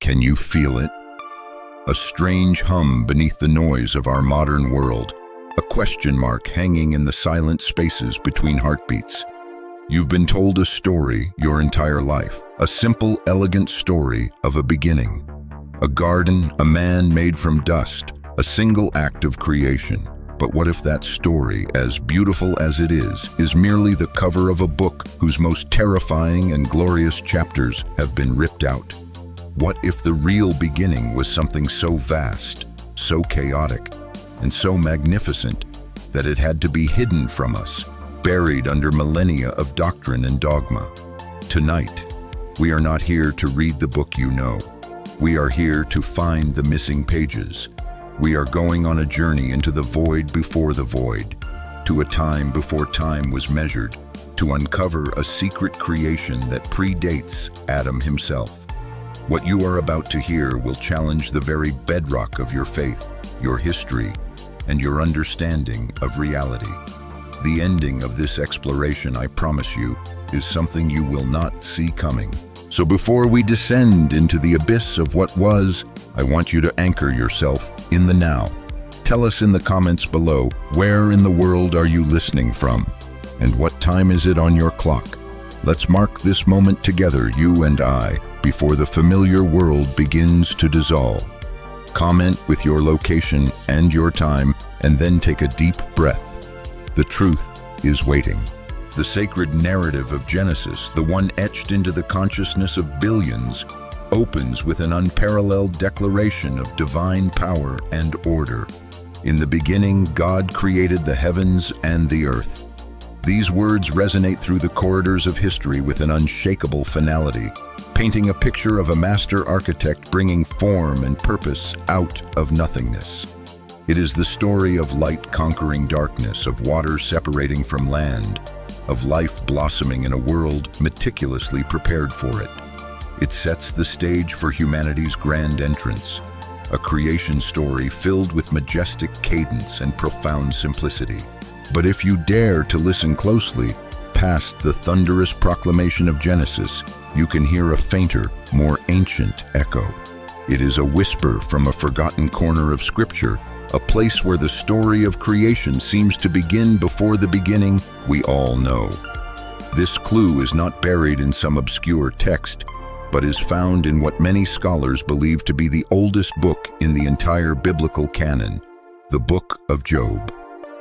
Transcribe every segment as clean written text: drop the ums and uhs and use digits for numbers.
Can you feel it? A strange hum beneath the noise of our modern world, a question mark hanging in the silent spaces between heartbeats. You've been told a story your entire life, a simple, elegant story of a beginning. A garden, a man made from dust, a single act of creation. But what if that story, as beautiful as it is merely the cover of a book whose most terrifying and glorious chapters have been ripped out? What if the real beginning was something so vast, so chaotic, and so magnificent that it had to be hidden from us, buried under millennia of doctrine and dogma? Tonight, we are not here to read the book you know. We are here to find the missing pages. We are going on a journey into the void before the void, to a time before time was measured, to uncover a secret creation that predates Adam himself. What you are about to hear will challenge the very bedrock of your faith, your history, and your understanding of reality. The ending of this exploration, I promise you, is something you will not see coming. So before we descend into the abyss of what was, I want you to anchor yourself in the now. Tell us in the comments below, where in the world are you listening from? And what time is it on your clock? Let's mark this moment together, you and I, before the familiar world begins to dissolve. Comment with your location and your time, and then take a deep breath. The truth is waiting. The sacred narrative of Genesis, the one etched into the consciousness of billions, opens with an unparalleled declaration of divine power and order. In the beginning, God created the heavens and the earth. These words resonate through the corridors of history with an unshakable finality, painting a picture of a master architect bringing form and purpose out of nothingness. It is the story of light conquering darkness, of water separating from land, of life blossoming in a world meticulously prepared for it. It sets the stage for humanity's grand entrance, a creation story filled with majestic cadence and profound simplicity. But if you dare to listen closely, past the thunderous proclamation of Genesis, you can hear a fainter, more ancient echo. It is a whisper from a forgotten corner of Scripture, a place where the story of creation seems to begin before the beginning we all know. This clue is not buried in some obscure text, but is found in what many scholars believe to be the oldest book in the entire biblical canon, the Book of Job.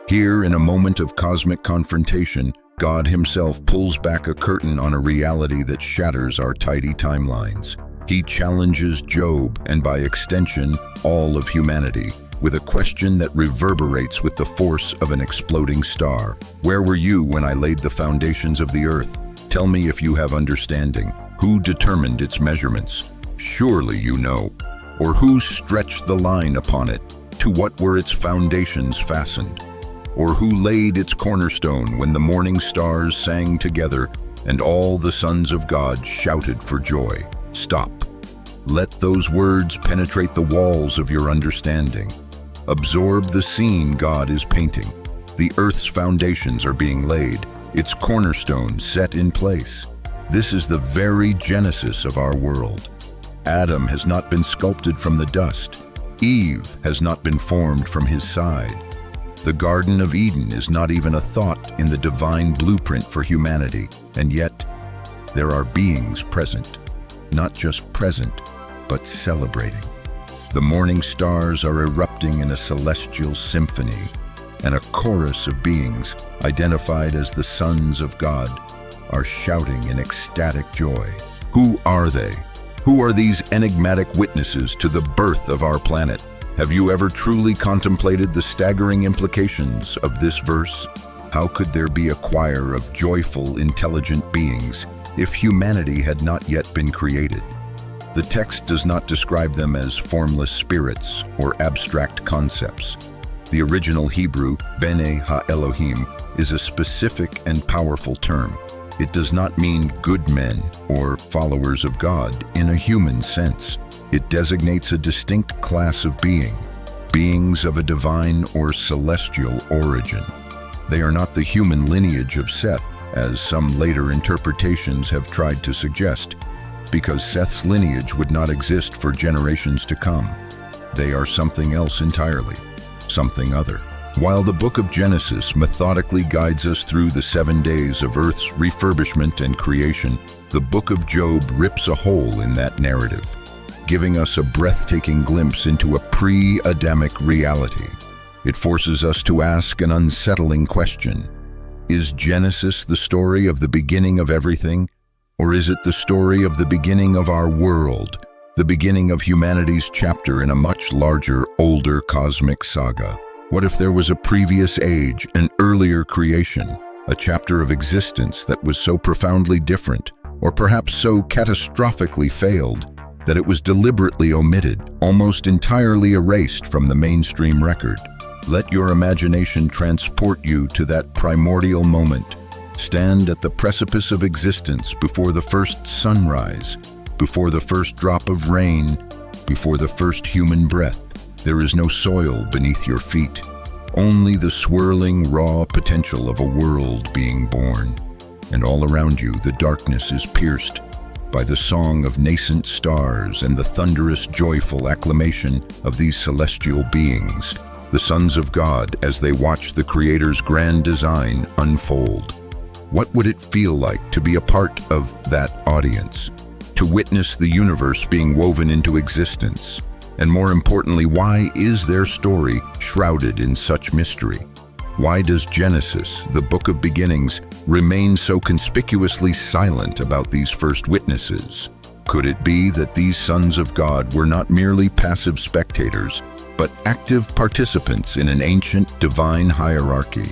Here, in a moment of cosmic confrontation, God himself pulls back a curtain on a reality that shatters our tidy timelines. He challenges Job, and by extension, all of humanity, with a question that reverberates with the force of an exploding star. Where were you when I laid the foundations of the earth? Tell me if you have understanding. Who determined its measurements? Surely you know. Or who stretched the line upon it? To what were its foundations fastened? Or who laid its cornerstone when the morning stars sang together and all the sons of God shouted for joy? Stop. Let those words penetrate the walls of your understanding. Absorb the scene God is painting. The earth's foundations are being laid, its cornerstone set in place. This is the very genesis of our world. Adam has not been sculpted from the dust. Eve has not been formed from his side. The Garden of Eden is not even a thought in the divine blueprint for humanity, and yet there are beings present, not just present, but celebrating. The morning stars are erupting in a celestial symphony, and a chorus of beings, identified as the sons of God, are shouting in ecstatic joy. Who are they? Who are these enigmatic witnesses to the birth of our planet? Have you ever truly contemplated the staggering implications of this verse? How could there be a choir of joyful, intelligent beings if humanity had not yet been created? The text does not describe them as formless spirits or abstract concepts. The original Hebrew, Bene Ha-Elohim, is a specific and powerful term. It does not mean good men or followers of God in a human sense. It designates a distinct class of beings of a divine or celestial origin. They are not the human lineage of Seth, as some later interpretations have tried to suggest. because Seth's lineage would not exist for generations to come. They are something else entirely, something other. While the book of Genesis methodically guides us through the 7 days of Earth's refurbishment and creation, the book of Job rips a hole in that narrative, giving us a breathtaking glimpse into a pre-Adamic reality. It forces us to ask an unsettling question. Is Genesis the story of the beginning of everything, or is it the story of the beginning of our world, the beginning of humanity's chapter in a much larger, older cosmic saga? What if there was a previous age, an earlier creation, a chapter of existence that was so profoundly different, or perhaps so catastrophically failed, that it was deliberately omitted, almost entirely erased from the mainstream record? Let your imagination transport you to that primordial moment. Stand at the precipice of existence before the first sunrise, before the first drop of rain, before the first human breath. There is no soil beneath your feet, only the swirling, raw potential of a world being born. And all around you, the darkness is pierced by the song of nascent stars and the thunderous, joyful acclamation of these celestial beings, the sons of God, as they watch the Creator's grand design unfold. What would it feel like to be a part of that audience, to witness the universe being woven into existence? And more importantly, why is their story shrouded in such mystery? Why does Genesis, the book of beginnings, remain so conspicuously silent about these first witnesses? Could it be that these sons of God were not merely passive spectators, but active participants in an ancient divine hierarchy?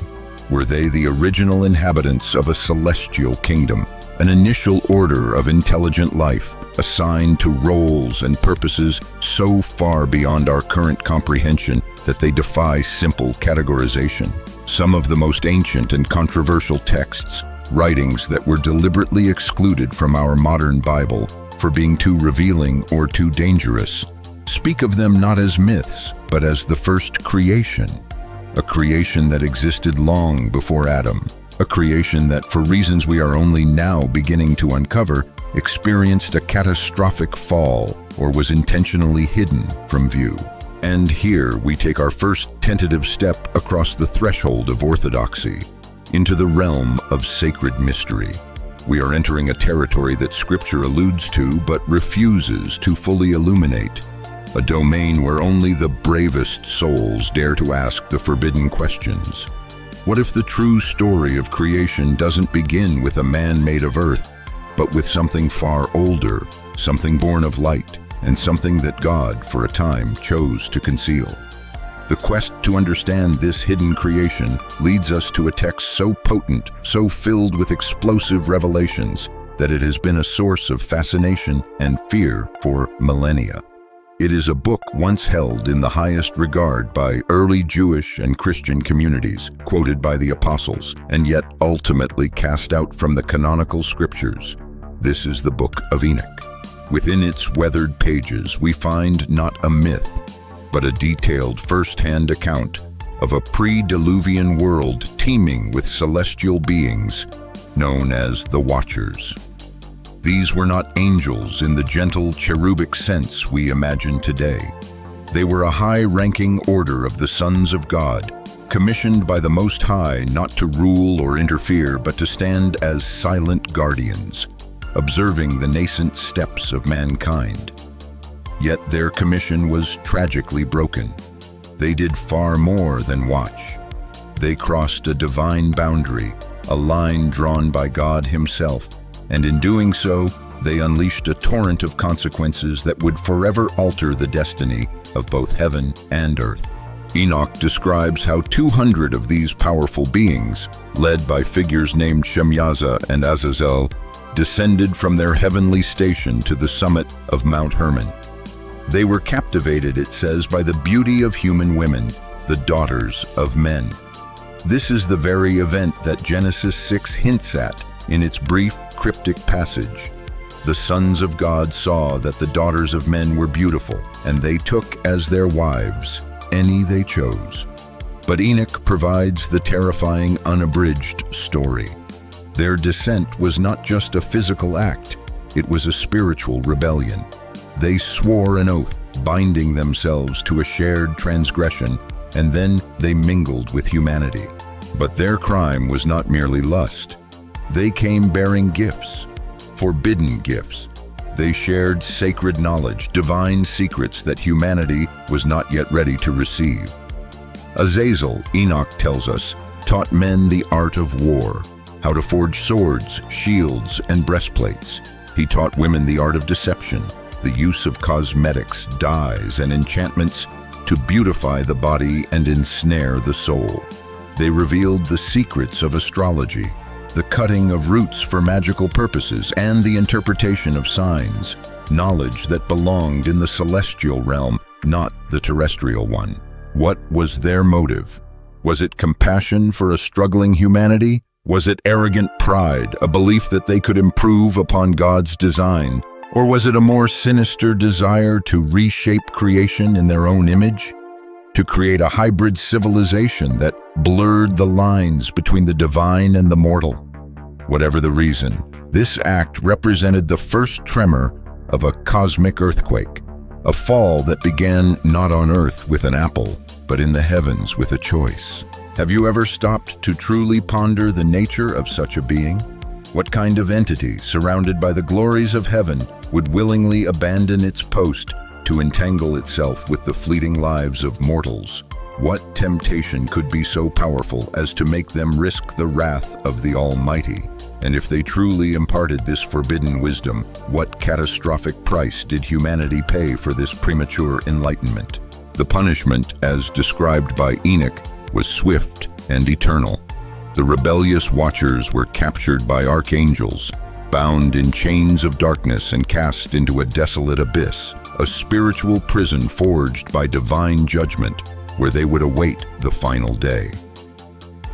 Were they the original inhabitants of a celestial kingdom, an initial order of intelligent life, assigned to roles and purposes so far beyond our current comprehension that they defy simple categorization? Some of the most ancient and controversial texts, writings that were deliberately excluded from our modern Bible for being too revealing or too dangerous, speak of them not as myths, but as the first creation, a creation that existed long before Adam, a creation that, for reasons we are only now beginning to uncover, experienced a catastrophic fall or was intentionally hidden from view. And here we take our first tentative step across the threshold of orthodoxy, into the realm of sacred mystery. We are entering a territory that Scripture alludes to but refuses to fully illuminate, a domain where only the bravest souls dare to ask the forbidden questions. What if the true story of creation doesn't begin with a man made of earth, but with something far older, something born of light, and something that God, for a time, chose to conceal? The quest to understand this hidden creation leads us to a text so potent, so filled with explosive revelations, that it has been a source of fascination and fear for millennia. It is a book once held in the highest regard by early Jewish and Christian communities, quoted by the apostles, and yet ultimately cast out from the canonical scriptures. This is the Book of Enoch. Within its weathered pages, we find not a myth, but a detailed first-hand account of a pre-Diluvian world teeming with celestial beings known as the Watchers. These were not angels in the gentle cherubic sense we imagine today. They were a high-ranking order of the sons of God, commissioned by the Most High not to rule or interfere, but to stand as silent guardians, observing the nascent steps of mankind. Yet their commission was tragically broken. They did far more than watch. They crossed a divine boundary, a line drawn by God Himself, and in doing so, they unleashed a torrent of consequences that would forever alter the destiny of both heaven and earth. Enoch describes how 200 of these powerful beings, led by figures named Shemyaza and Azazel, descended from their heavenly station to the summit of Mount Hermon. They were captivated, it says, by the beauty of human women, the daughters of men. This is the very event that Genesis 6 hints at in its brief, cryptic passage. The sons of God saw that the daughters of men were beautiful, and they took as their wives any they chose. But Enoch provides the terrifying, unabridged story. Their descent was not just a physical act, It was a spiritual rebellion. They swore an oath, binding themselves to a shared transgression, and then they mingled with humanity. But their crime was not merely lust. They came bearing gifts, forbidden gifts. They shared sacred knowledge, divine secrets that humanity was not yet ready to receive. Azazel, Enoch tells us, taught men the art of war, how to forge swords, shields, and breastplates. He taught women the art of deception, the use of cosmetics, dyes, and enchantments to beautify the body and ensnare the soul. They revealed the secrets of astrology, the cutting of roots for magical purposes, and the interpretation of signs, knowledge that belonged in the celestial realm, not the terrestrial one. What was their motive? Was it compassion for a struggling humanity? Was it arrogant pride, a belief that they could improve upon God's design? Or was it a more sinister desire to reshape creation in their own image? To create a hybrid civilization that blurred the lines between the divine and the mortal? Whatever the reason, this act represented the first tremor of a cosmic earthquake, a fall that began not on earth with an apple, but in the heavens with a choice. Have you ever stopped to truly ponder the nature of such a being? What kind of entity, surrounded by the glories of heaven, would willingly abandon its post to entangle itself with the fleeting lives of mortals? What temptation could be so powerful as to make them risk the wrath of the Almighty? And if they truly imparted this forbidden wisdom, what catastrophic price did humanity pay for this premature enlightenment? The punishment, as described by Enoch, was swift and eternal. The rebellious watchers were captured by archangels, bound in chains of darkness and cast into a desolate abyss, a spiritual prison forged by divine judgment, where they would await the final day.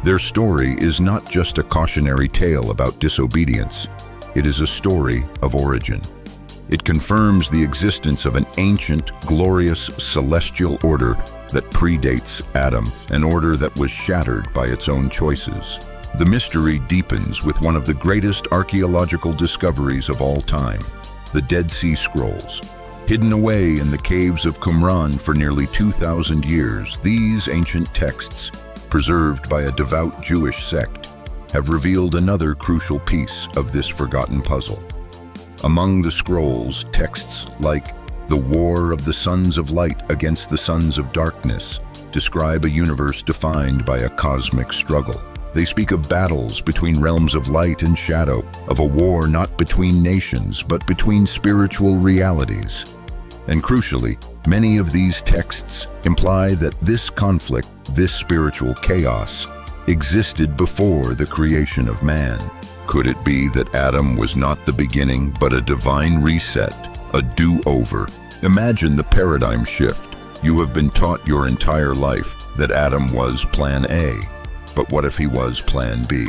Their story is not just a cautionary tale about disobedience. It is a story of origin. It confirms the existence of an ancient, glorious, celestial order that predates Adam, an order that was shattered by its own choices. The mystery deepens with one of the greatest archaeological discoveries of all time, the Dead Sea Scrolls. Hidden away in the caves of Qumran for nearly 2,000 years, these ancient texts, preserved by a devout Jewish sect, have revealed another crucial piece of this forgotten puzzle. Among the scrolls, texts like "The War of the Sons of Light against the Sons of Darkness" describe a universe defined by a cosmic struggle. They speak of battles between realms of light and shadow, of a war not between nations, but between spiritual realities. And crucially, many of these texts imply that this conflict, this spiritual chaos, existed before the creation of man. Could it be that Adam was not the beginning, but a divine reset, a do-over? Imagine the paradigm shift. You have been taught your entire life that Adam was plan A. But what if he was plan B?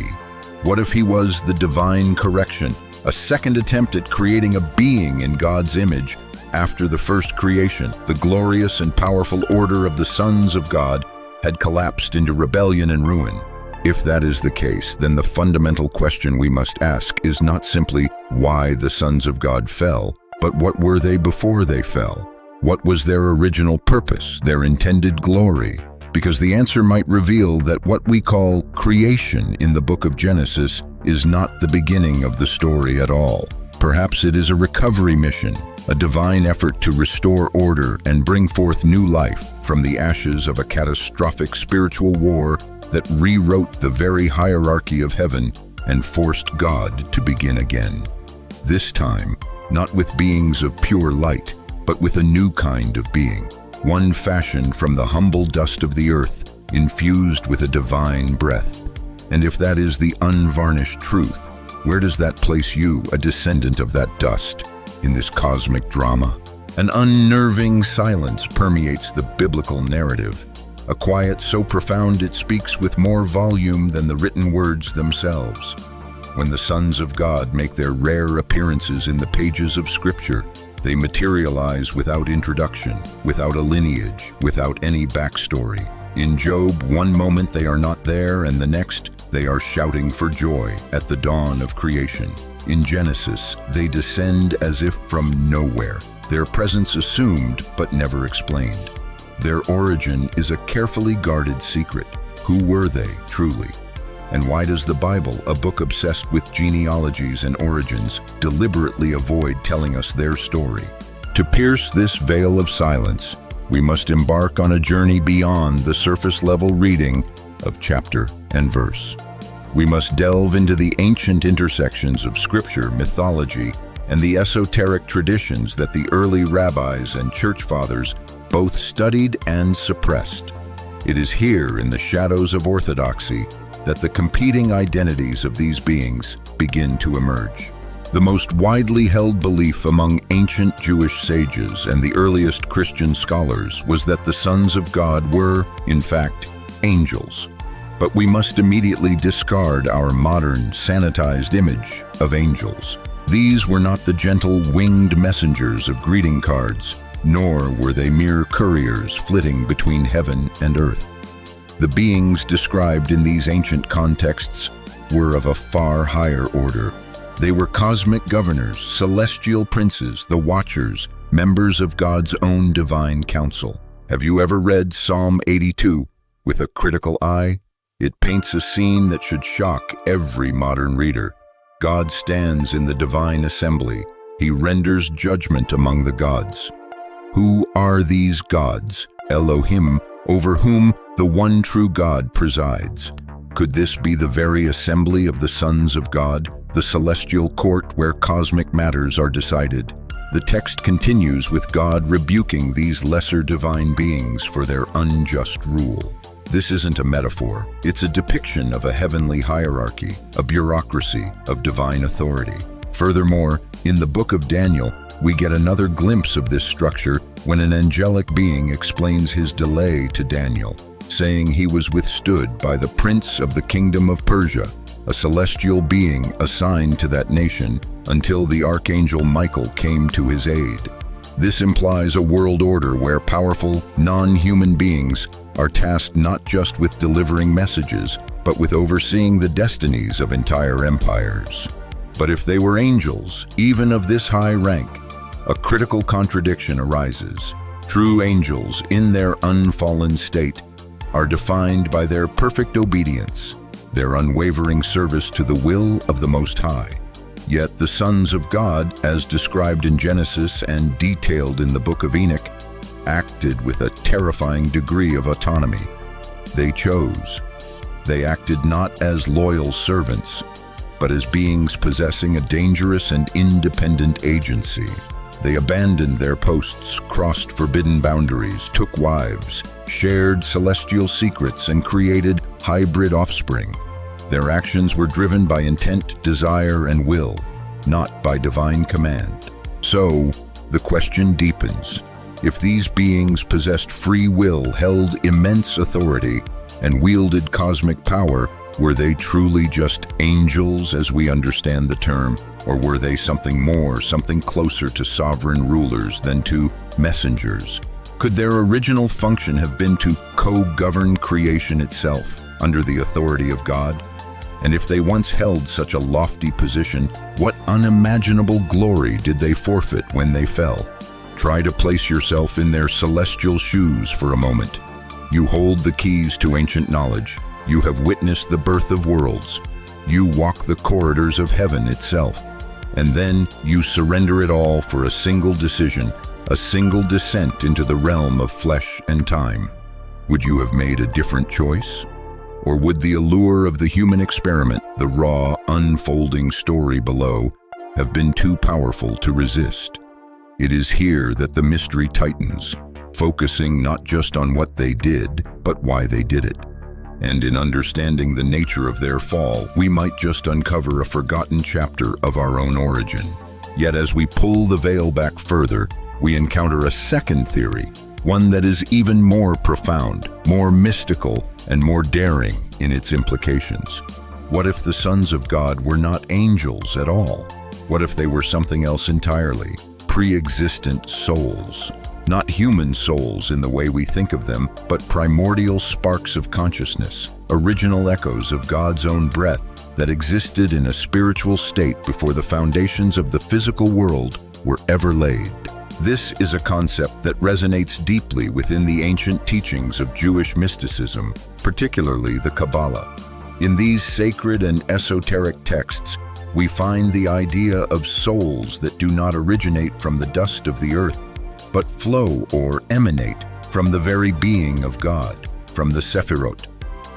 What if he was the divine correction, a second attempt at creating a being in God's image after the first creation? The glorious and powerful order of the sons of God had collapsed into rebellion and ruin. If that is the case, then the fundamental question we must ask is not simply why the sons of God fell, but what were they before they fell? What was their original purpose, their intended glory? Because the answer might reveal that what we call creation in the book of Genesis is not the beginning of the story at all. Perhaps it is a recovery mission, a divine effort to restore order and bring forth new life from the ashes of a catastrophic spiritual war that rewrote the very hierarchy of heaven and forced God to begin again. This time, not with beings of pure light, but with a new kind of being, one fashioned from the humble dust of the earth, infused with a divine breath. And if that is the unvarnished truth, where does that place you, a descendant of that dust, in this cosmic drama? An unnerving silence permeates the biblical narrative, a quiet so profound it speaks with more volume than the written words themselves. When the sons of God make their rare appearances in the pages of Scripture, they materialize without introduction, without a lineage, without any backstory. In Job, one moment they are not there, and the next, They are shouting for joy at the dawn of creation. In Genesis, they descend as if from nowhere, their presence assumed but never explained. Their origin is a carefully guarded secret. Who were they, truly? And why does the Bible, a book obsessed with genealogies and origins, deliberately avoid telling us their story? To pierce this veil of silence, we must embark on a journey beyond the surface-level reading of chapter and verse. We must delve into the ancient intersections of scripture, mythology, and the esoteric traditions that the early rabbis and church fathers both studied and suppressed. It is here, in the shadows of orthodoxy, that the competing identities of these beings begin to emerge. The most widely held belief among ancient Jewish sages and the earliest Christian scholars was that the sons of God were, in fact, angels. But we must immediately discard our modern, sanitized image of angels. These were not the gentle, winged messengers of greeting cards, nor were they mere couriers flitting between heaven and earth. The beings described in these ancient contexts were of a far higher order. They were cosmic governors, celestial princes, the Watchers, members of God's own divine council. Have you ever read Psalm 82 with a critical eye? It paints a scene that should shock every modern reader. God stands in the divine assembly. He renders judgment among the gods. Who are these gods, Elohim, over whom the one true God presides? Could this be the very assembly of the sons of God, the celestial court where cosmic matters are decided? The text continues with God rebuking these lesser divine beings for their unjust rule. This isn't a metaphor. It's a depiction of a heavenly hierarchy, a bureaucracy of divine authority. Furthermore, in the book of Daniel, we get another glimpse of this structure when an angelic being explains his delay to Daniel, saying he was withstood by the prince of the kingdom of Persia, a celestial being assigned to that nation, until the archangel Michael came to his aid. This implies a world order where powerful, non-human beings are tasked not just with delivering messages, but with overseeing the destinies of entire empires. But if they were angels, even of this high rank, a critical contradiction arises. True angels, in their unfallen state, are defined by their perfect obedience, their unwavering service to the will of the Most High. Yet the sons of God, as described in Genesis and detailed in the book of Enoch, acted with a terrifying degree of autonomy. They chose. They acted not as loyal servants, but as beings possessing a dangerous and independent agency. They abandoned their posts, crossed forbidden boundaries, took wives, shared celestial secrets, and created hybrid offspring. Their actions were driven by intent, desire, and will, not by divine command. So, the question deepens. If these beings possessed free will, held immense authority, and wielded cosmic power, were they truly just angels as we understand the term, or were they something more, something closer to sovereign rulers than to messengers? Could their original function have been to co-govern creation itself under the authority of God? And if they once held such a lofty position, what unimaginable glory did they forfeit when they fell? Try to place yourself in their celestial shoes for a moment. You hold the keys to ancient knowledge. You have witnessed the birth of worlds. You walk the corridors of heaven itself. And then you surrender it all for a single decision, a single descent into the realm of flesh and time. Would you have made a different choice? Or would the allure of the human experiment, the raw, unfolding story below, have been too powerful to resist? It is here that the mystery tightens, focusing not just on what they did, but why they did it. And in understanding the nature of their fall, we might just uncover a forgotten chapter of our own origin. Yet as we pull the veil back further, we encounter a second theory, one that is even more profound, more mystical, and more daring in its implications. What if the sons of God were not angels at all? What if they were something else entirely? Pre-existent souls. Not human souls in the way we think of them, but primordial sparks of consciousness, original echoes of God's own breath that existed in a spiritual state before the foundations of the physical world were ever laid. This is a concept that resonates deeply within the ancient teachings of Jewish mysticism, particularly the Kabbalah. In these sacred and esoteric texts, we find the idea of souls that do not originate from the dust of the earth, but flow or emanate from the very being of God, from the Sephirot,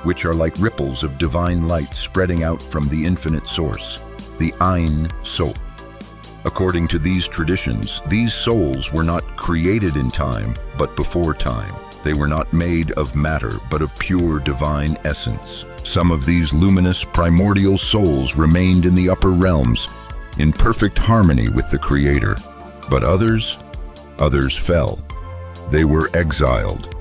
which are like ripples of divine light spreading out from the infinite source, the Ein Sof. According to these traditions, these souls were not created in time, but before time. They were not made of matter, but of pure divine essence. Some of these luminous primordial souls remained in the upper realms, in perfect harmony with the Creator. But others fell. They were exiled.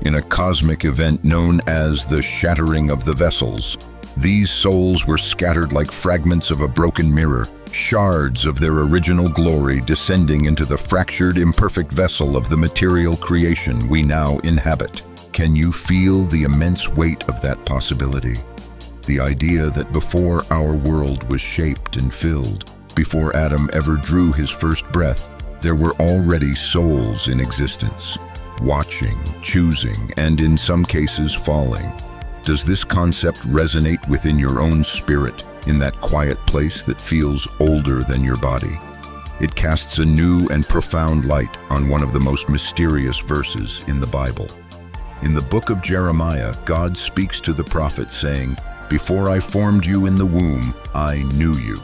In a cosmic event known as the shattering of the vessels, these souls were scattered like fragments of a broken mirror, shards of their original glory descending into the fractured, imperfect vessel of the material creation we now inhabit. Can you feel the immense weight of that possibility? The idea that before our world was shaped and filled, before Adam ever drew his first breath, there were already souls in existence, watching, choosing, and in some cases falling. Does this concept resonate within your own spirit, in that quiet place that feels older than your body? It casts a new and profound light on one of the most mysterious verses in the Bible. In the book of Jeremiah, God speaks to the prophet saying, "Before I formed you in the womb, I knew you."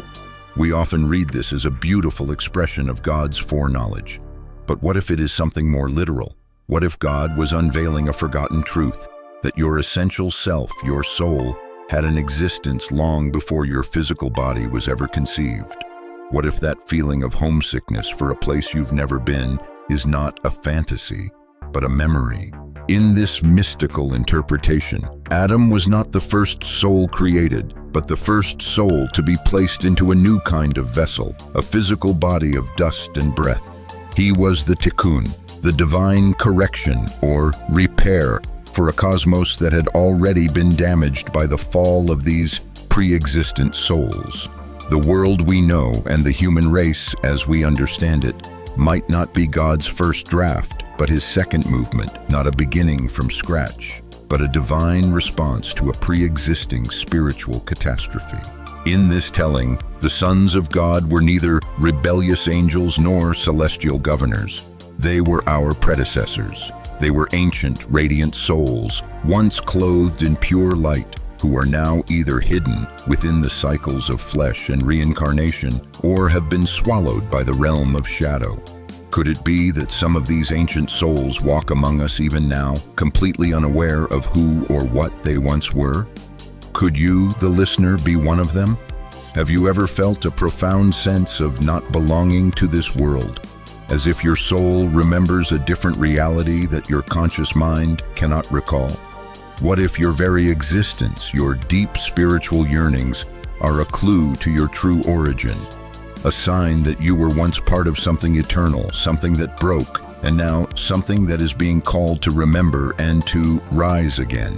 We often read this as a beautiful expression of God's foreknowledge. But what if it is something more literal? What if God was unveiling a forgotten truth, that your essential self, your soul, had an existence long before your physical body was ever conceived? What if that feeling of homesickness for a place you've never been is not a fantasy, but a memory? In this mystical interpretation, Adam was not the first soul created, but the first soul to be placed into a new kind of vessel, a physical body of dust and breath. He was the tikkun, the divine correction or repair for a cosmos that had already been damaged by the fall of these pre-existent souls. The world we know and the human race as we understand it might not be God's first draft, but his second movement, not a beginning from scratch, but a divine response to a pre-existing spiritual catastrophe. In this telling, the sons of God were neither rebellious angels nor celestial governors. They were our predecessors. They were ancient, radiant souls, once clothed in pure light, who are now either hidden within the cycles of flesh and reincarnation, or have been swallowed by the realm of shadow. Could it be that some of these ancient souls walk among us even now, completely unaware of who or what they once were? Could you, the listener, be one of them? Have you ever felt a profound sense of not belonging to this world, as if your soul remembers a different reality that your conscious mind cannot recall? What if your very existence, your deep spiritual yearnings, are a clue to your true origin? A sign that you were once part of something eternal, something that broke, and now something that is being called to remember and to rise again.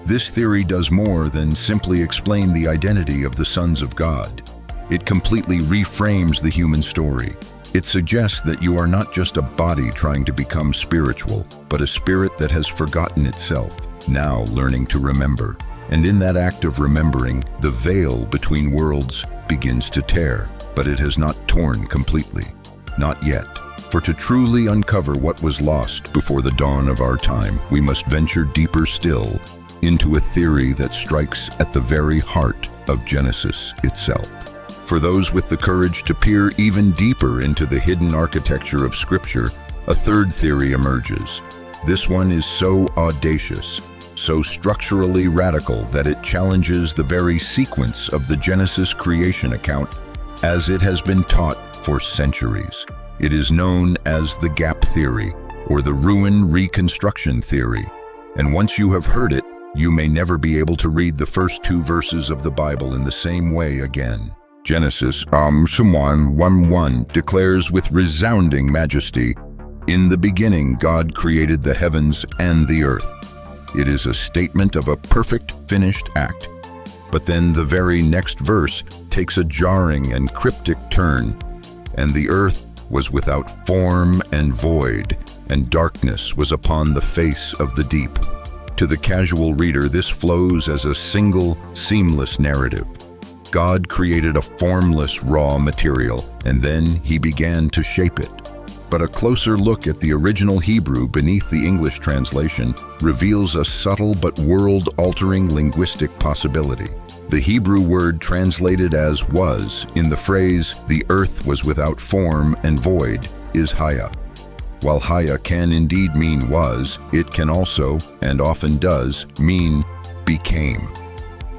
This theory does more than simply explain the identity of the sons of God. It completely reframes the human story. It suggests that you are not just a body trying to become spiritual, but a spirit that has forgotten itself, now learning to remember. And in that act of remembering, the veil between worlds begins to tear. But it has not torn completely. Not yet. For to truly uncover what was lost before the dawn of our time, we must venture deeper still into a theory that strikes at the very heart of Genesis itself. For those with the courage to peer even deeper into the hidden architecture of Scripture, a third theory emerges. This one is so audacious, so structurally radical that it challenges the very sequence of the Genesis creation account as it has been taught for centuries. It is known as the gap theory, or the ruin reconstruction theory. And once you have heard it, you may never be able to read the first two verses of the Bible in the same way again. Genesis 1:1 declares with resounding majesty, In the beginning, God created the heavens and the earth. It is a statement of a perfect, finished act. But then the very next verse takes a jarring and cryptic turn. And the earth was without form and void, and darkness was upon the face of the deep. To the casual reader, this flows as a single, seamless narrative. God created a formless raw material, and then he began to shape it. But a closer look at the original Hebrew beneath the English translation reveals a subtle but world-altering linguistic possibility. The Hebrew word translated as was in the phrase, "the earth was without form and void," is haya. While haya can indeed mean was, it can also, and often does, mean became.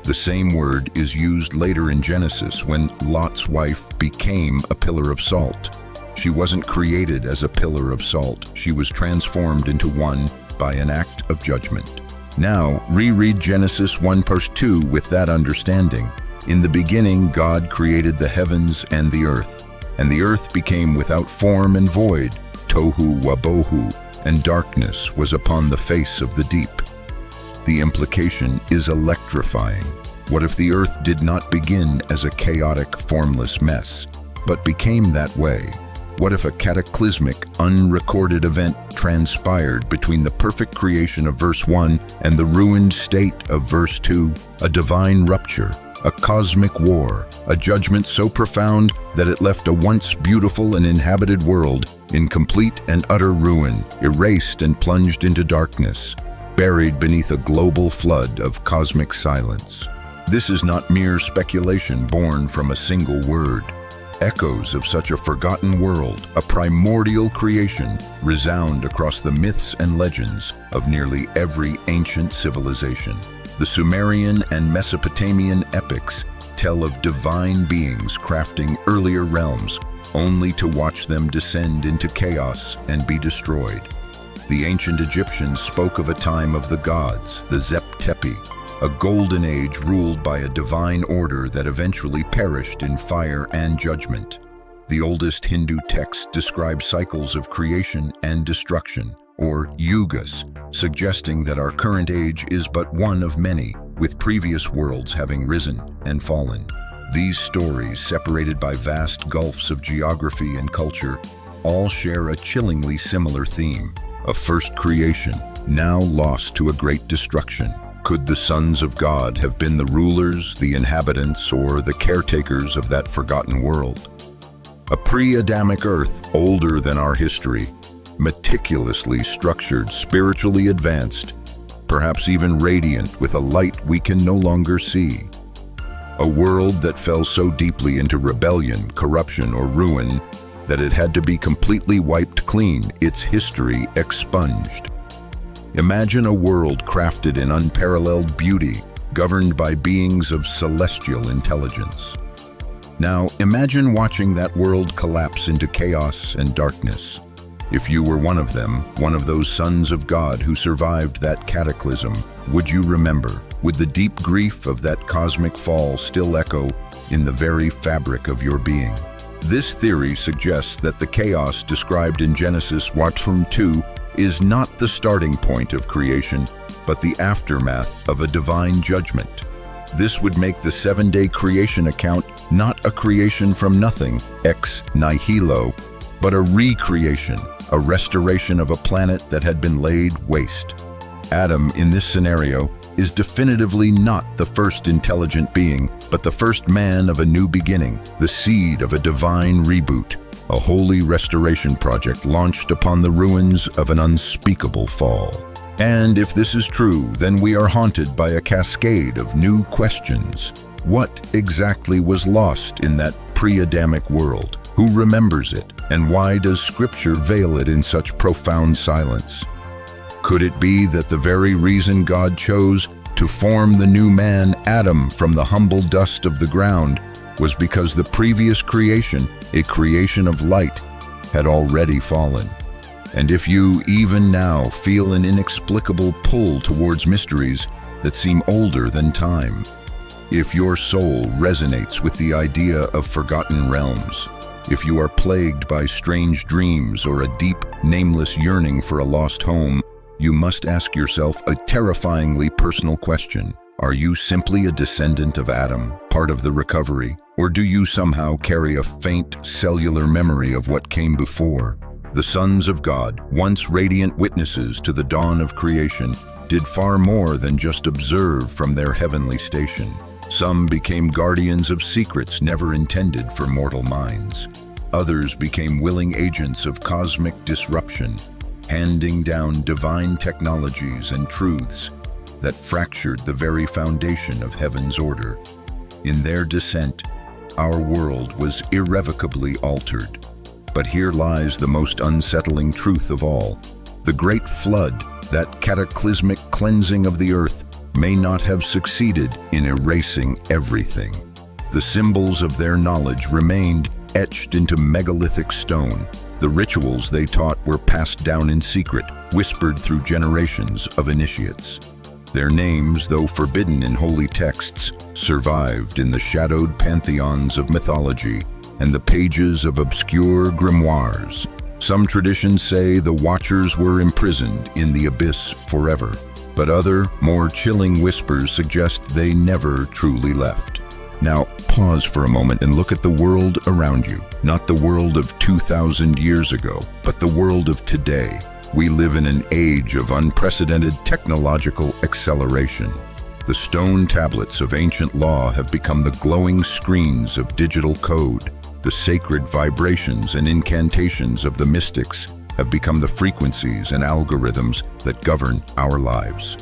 The same word is used later in Genesis when Lot's wife became a pillar of salt. She wasn't created as a pillar of salt. She was transformed into one by an act of judgment. Now, reread Genesis 1:2 with that understanding. In the beginning, God created the heavens and the earth became without form and void, tohu wabohu, and darkness was upon the face of the deep. The implication is electrifying. What if the earth did not begin as a chaotic, formless mess, but became that way? What if a cataclysmic, unrecorded event transpired between the perfect creation of verse 1 and the ruined state of verse 2? A divine rupture, a cosmic war, a judgment so profound that it left a once beautiful and inhabited world in complete and utter ruin, erased and plunged into darkness, buried beneath a global flood of cosmic silence. This is not mere speculation born from a single word. Echoes of such a forgotten world, a primordial creation, resound across the myths and legends of nearly every ancient civilization. The Sumerian and Mesopotamian epics tell of divine beings crafting earlier realms, only to watch them descend into chaos and be destroyed. The ancient Egyptians spoke of a time of the gods, the Zep Tepi, a golden age ruled by a divine order that eventually perished in fire and judgment. The oldest Hindu texts describe cycles of creation and destruction, or yugas, suggesting that our current age is but one of many, with previous worlds having risen and fallen. These stories, separated by vast gulfs of geography and culture, all share a chillingly similar theme: a first creation, now lost to a great destruction. Could the sons of God have been the rulers, the inhabitants, or the caretakers of that forgotten world? A pre-Adamic earth, older than our history, meticulously structured, spiritually advanced, perhaps even radiant with a light we can no longer see. A world that fell so deeply into rebellion, corruption, or ruin that it had to be completely wiped clean, its history expunged. Imagine a world crafted in unparalleled beauty, governed by beings of celestial intelligence. Now, imagine watching that world collapse into chaos and darkness. If you were one of them, one of those sons of God who survived that cataclysm, would you remember? Would the deep grief of that cosmic fall still echo in the very fabric of your being? This theory suggests that the chaos described in Genesis 1:2 is not the starting point of creation, but the aftermath of a divine judgment. This would make the 7-day creation account not a creation from nothing, ex nihilo, but a recreation, a restoration of a planet that had been laid waste. Adam, in this scenario, is definitively not the first intelligent being, but the first man of a new beginning, the seed of a divine reboot, a holy restoration project launched upon the ruins of an unspeakable fall. And if this is true, then we are haunted by a cascade of new questions. What exactly was lost in that pre-Adamic world? Who remembers it? And why does Scripture veil it in such profound silence? Could it be that the very reason God chose to form the new man, Adam, from the humble dust of the ground was because the previous creation, a creation of light, had already fallen? And if you, even now, feel an inexplicable pull towards mysteries that seem older than time, if your soul resonates with the idea of forgotten realms, If you are plagued by strange dreams or a deep, nameless yearning for a lost home, you must ask yourself a terrifyingly personal question. Are you simply a descendant of Adam, part of the recovery? Or do you somehow carry a faint cellular memory of what came before? The sons of God, once radiant witnesses to the dawn of creation, did far more than just observe from their heavenly station. Some became guardians of secrets never intended for mortal minds. Others became willing agents of cosmic disruption, handing down divine technologies and truths that fractured the very foundation of heaven's order. In their descent, our world was irrevocably altered. But here lies the most unsettling truth of all. The Great Flood, that cataclysmic cleansing of the earth, may not have succeeded in erasing everything. The symbols of their knowledge remained etched into megalithic stone. The rituals they taught were passed down in secret, whispered through generations of initiates. Their names, though forbidden in holy texts, survived in the shadowed pantheons of mythology and the pages of obscure grimoires. Some traditions say the Watchers were imprisoned in the abyss forever, but other, more chilling whispers suggest they never truly left. Now, pause for a moment and look at the world around you. Not the world of 2,000 years ago, but the world of today. We live in an age of unprecedented technological acceleration. The stone tablets of ancient law have become the glowing screens of digital code. The sacred vibrations and incantations of the mystics have become the frequencies and algorithms that govern our lives.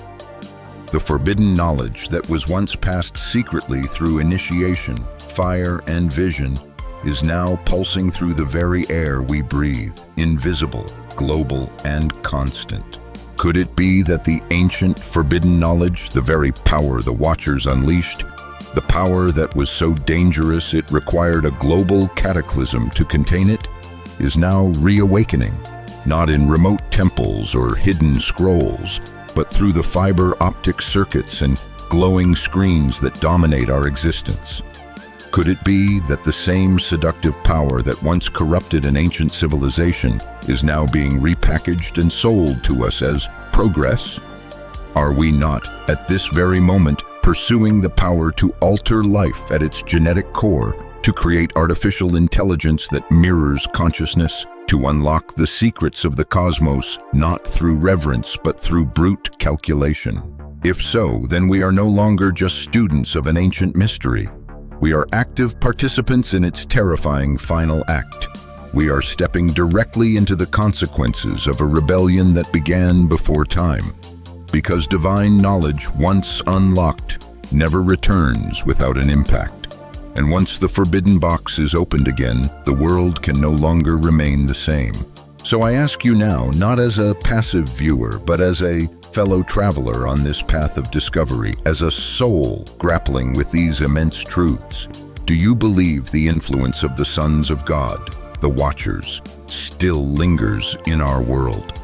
The forbidden knowledge that was once passed secretly through initiation, fire, and vision is now pulsing through the very air we breathe, invisible, global, and constant. Could it be that the ancient forbidden knowledge, the very power the Watchers unleashed, the power that was so dangerous it required a global cataclysm to contain it, is now reawakening, not in remote temples or hidden scrolls, but through the fiber optic circuits and glowing screens that dominate our existence? Could it be that the same seductive power that once corrupted an ancient civilization is now being repackaged and sold to us as progress? Are we not, at this very moment, pursuing the power to alter life at its genetic core, to create artificial intelligence that mirrors consciousness, to unlock the secrets of the cosmos, not through reverence but through brute calculation? If so, then we are no longer just students of an ancient mystery. We are active participants in its terrifying final act. We are stepping directly into the consequences of a rebellion that began before time. Because divine knowledge, once unlocked, never returns without an impact. And once the forbidden box is opened again, the world can no longer remain the same. So I ask you now, not as a passive viewer, but as a fellow traveler on this path of discovery, as a soul grappling with these immense truths, do you believe the influence of the sons of God, the Watchers, still lingers in our world?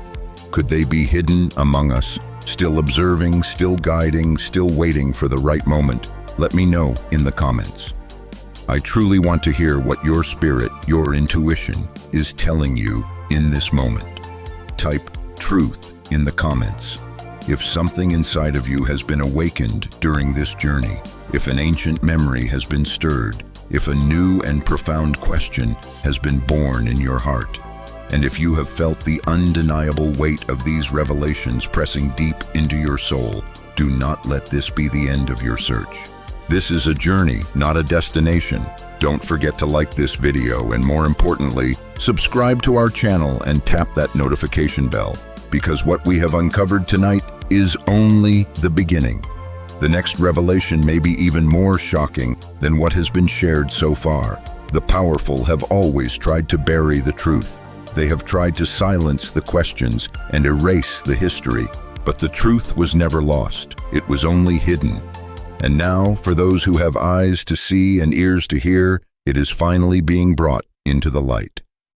Could they be hidden among us, still observing, still guiding, still waiting for the right moment? Let me know in the comments. I truly want to hear what your spirit, your intuition, is telling you in this moment. Type truth in the comments. If something inside of you has been awakened during this journey, if an ancient memory has been stirred, if a new and profound question has been born in your heart, and if you have felt the undeniable weight of these revelations pressing deep into your soul, do not let this be the end of your search. This is a journey, not a destination. Don't forget to like this video and, more importantly, subscribe to our channel and tap that notification bell, because what we have uncovered tonight is only the beginning. The next revelation may be even more shocking than what has been shared so far. The powerful have always tried to bury the truth. They have tried to silence the questions and erase the history, but the truth was never lost. It was only hidden. And now, for those who have eyes to see and ears to hear, it is finally being brought into the light.